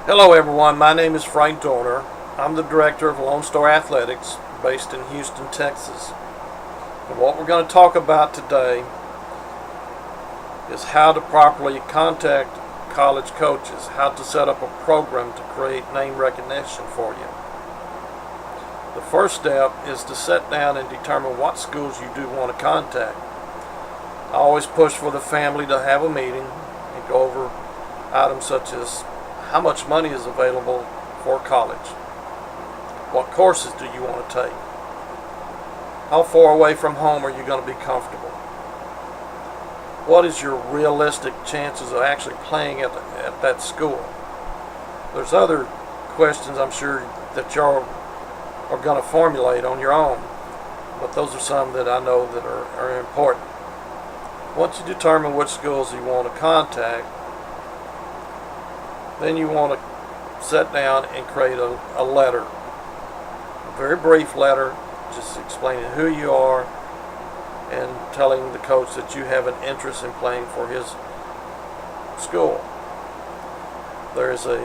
Hello everyone, my name is Frank Dorner. I'm the director of Lone Star Athletics based in Houston, Texas. And what we're going to talk about today is how to properly contact college coaches, how to set up a program to create name recognition for you. The first step is to sit down and determine what schools you do want to contact. I always push for the family to have a meeting and go over items such as how much money is available for college, what courses do you want to take, how far away from home are you going to be comfortable, what is your realistic chances of actually playing at that school. There's other questions I'm sure that y'all are going to formulate on your own, but those are some that I know that are important. Once you determine which schools you want to contact, then you want to sit down and create a letter, a very brief letter, just explaining who you are and telling the coach that you have an interest in playing for his school. There is a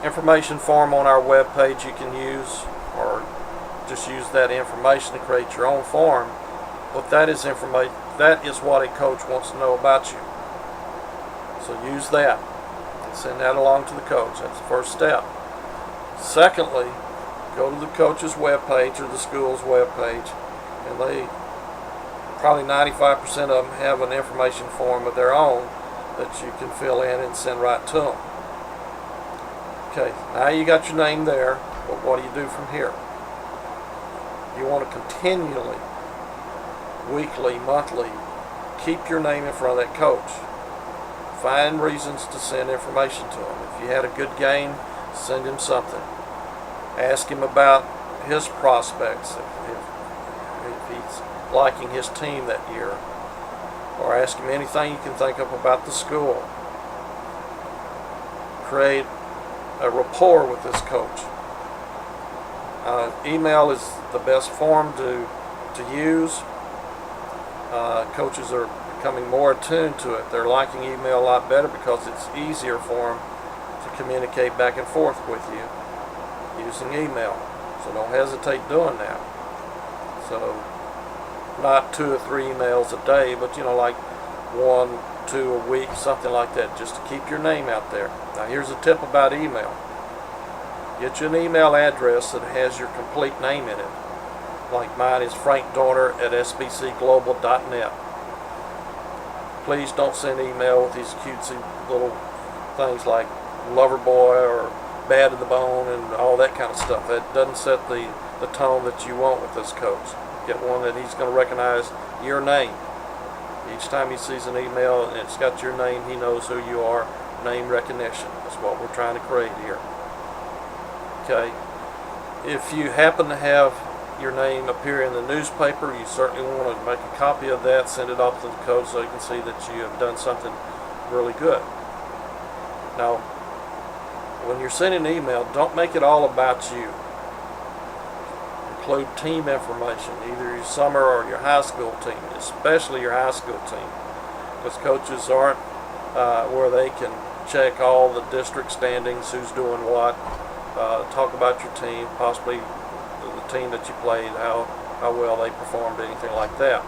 information form on our webpage you can use, or just use that information to create your own form. But that is information. That is what a coach wants to know about you. So use that. Send that along to the coach. That's the first step. Secondly, go to the coach's webpage or the school's webpage, and they probably 95% of them have an information form of their own that you can fill in and send right to them. Okay, now you got your name there, but what do you do from here? You want to continually, weekly, monthly, keep your name in front of that coach. Find reasons to send information to him. If you had a good game, send him something. Ask him about his prospects, if he's liking his team that year. Or ask him anything you can think of about the school. Create a rapport with this coach. Email is the best form to use. Coaches are becoming more attuned to it. They're liking email a lot better because it's easier for them to communicate back and forth with you using email. So don't hesitate doing that. So not 2 or 3 emails a day, but like 1, 2 a week, something like that, just to keep your name out there. Now here's a tip about email. Get you an email address that has your complete name in it. Like mine is frankdorner@sbcglobal.net. Please don't send email with these cutesy little things like lover boy or bad to the bone and all that kind of stuff. That doesn't set the tone that you want with this coach. Get one that he's going to recognize your name. Each time he sees an email and it's got your name, he knows who you are. Name recognition. That's what we're trying to create here. Okay. If you happen to have your name appear in the newspaper, you certainly want to make a copy of that, send it off to the coach so you can see that you have done something really good. Now, when you're sending an email, don't make it all about you. Include team information, either your summer or your high school team, especially your high school team, because coaches aren't where they can check all the district standings, who's doing what, talk about your team, possibly the team that you played, how well they performed, anything like that.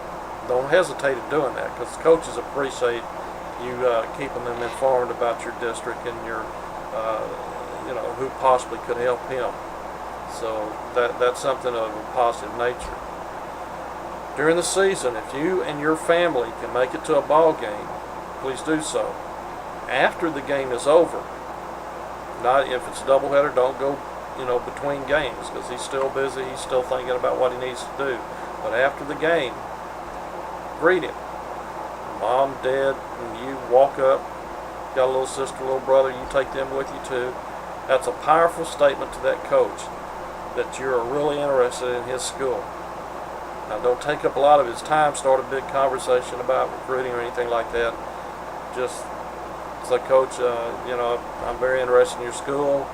Don't hesitate in doing that, because coaches appreciate you keeping them informed about your district and your who possibly could help him. So that's something of a positive nature. During the season, if you and your family can make it to a ball game, please do so. After the game is over, not if it's a doubleheader, don't go between games, because he's still busy, he's still thinking about what he needs to do. But after the game, greet him. Mom, Dad, and you walk up, got a little sister, little brother, you take them with you too. That's a powerful statement to that coach that you're really interested in his school. Now don't take up a lot of his time, start a big conversation about recruiting or anything like that. Just say, Coach, I'm very interested in your school.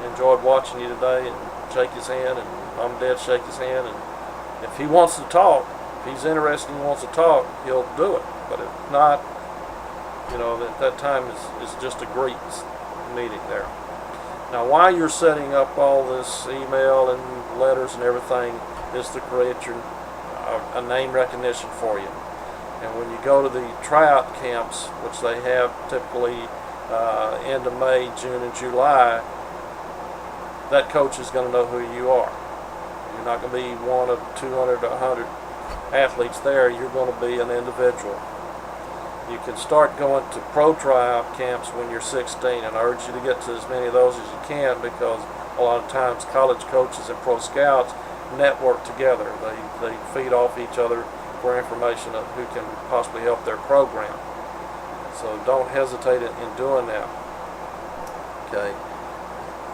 Enjoyed watching you today, and shake his hand, and Mom and Dad shake his hand, and if he wants to talk, if he's interested and wants to talk, he'll do it. But if not, You know, that time is just a great meeting there. Now, while you're setting up all this email and letters and everything, is to create a name recognition for you. And when you go to the tryout camps, which they have typically end of May, June, and July, that coach is going to know who you are. You're not going to be one of 200 or 100 athletes there. You're going to be an individual. You can start going to pro tryout camps when you're 16, and I urge you to get to as many of those as you can, because a lot of times college coaches and pro scouts network together. They feed off each other for information of who can possibly help their program. So don't hesitate in doing that. Okay.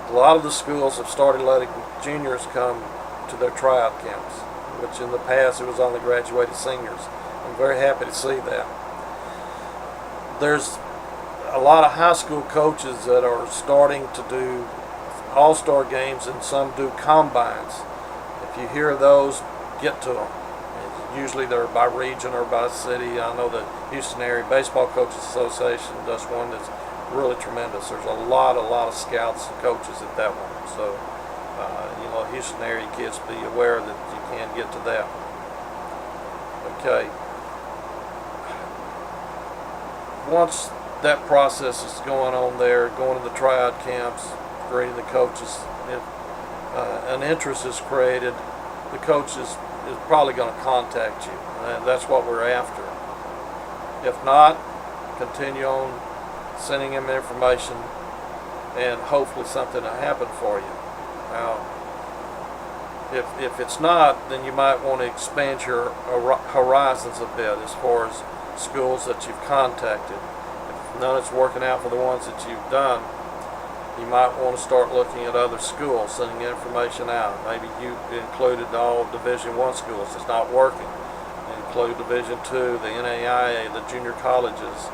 A lot of the schools have started letting juniors come to their tryout camps, which in the past it was only graduated seniors. I'm very happy to see that. There's a lot of high school coaches that are starting to do all-star games, and some do combines. If you hear those, get to them. Usually they're by region or by city. I know the Houston Area Baseball Coaches Association does one that's really tremendous. There's a lot of scouts and coaches at that one. So, you know, Houston area kids, be aware that you can get to that. Okay. Once that process is going on there, going to the tryout camps, grading the coaches, if an interest is created, the coach is probably going to contact you, and that's what we're after. If not, continue on sending him information, and hopefully something will happen for you. Now, if it's not, then you might want to expand your horizons a bit as far as schools that you've contacted. If none is working out for the ones that you've done, you might want to start looking at other schools, sending information out. Maybe you included all Division I schools. It's not working. Include Division II, the NAIA, the junior colleges.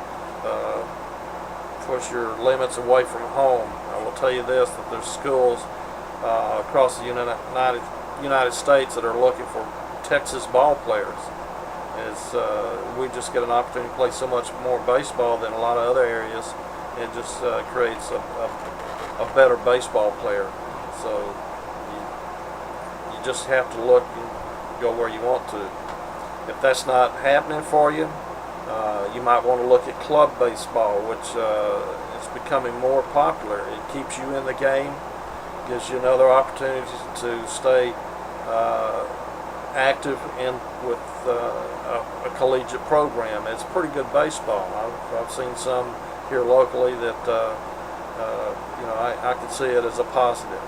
Push your limits away from home. I will tell you this, that there's schools across the United States that are looking for Texas ball players. We just get an opportunity to play so much more baseball than a lot of other areas. It just creates a better baseball player. So you just have to look and go where you want to. If that's not happening for you, you might want to look at club baseball, which is becoming more popular. It keeps you in the game, gives you another opportunity to stay active with a collegiate program. It's pretty good baseball. I've seen some here locally that you know, I can see it as a positive.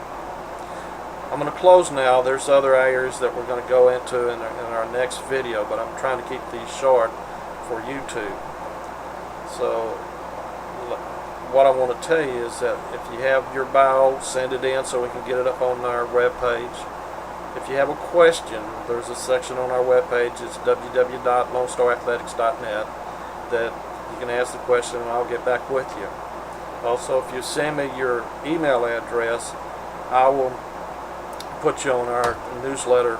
I'm going to close now. There's other areas that we're going to go into in our next video, but I'm trying to keep these short for YouTube. So what I want to tell you is that if you have your bio, send it in so we can get it up on our web page. If you have a question, there's a section on our web page. It's www.lonestarathletics.net that you can ask the question and I'll get back with you. Also, if you send me your email address, I will put you on our newsletter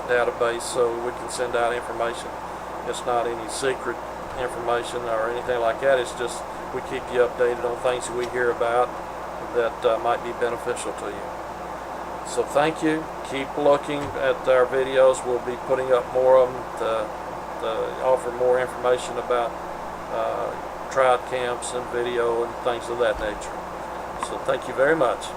database so we can send out information. It's not any secret information or anything like that. It's just we keep you updated on things that we hear about that might be beneficial to you. So thank you. Keep looking at our videos. We'll be putting up more of them to offer more information about tryout camps and video and things of that nature. So thank you very much.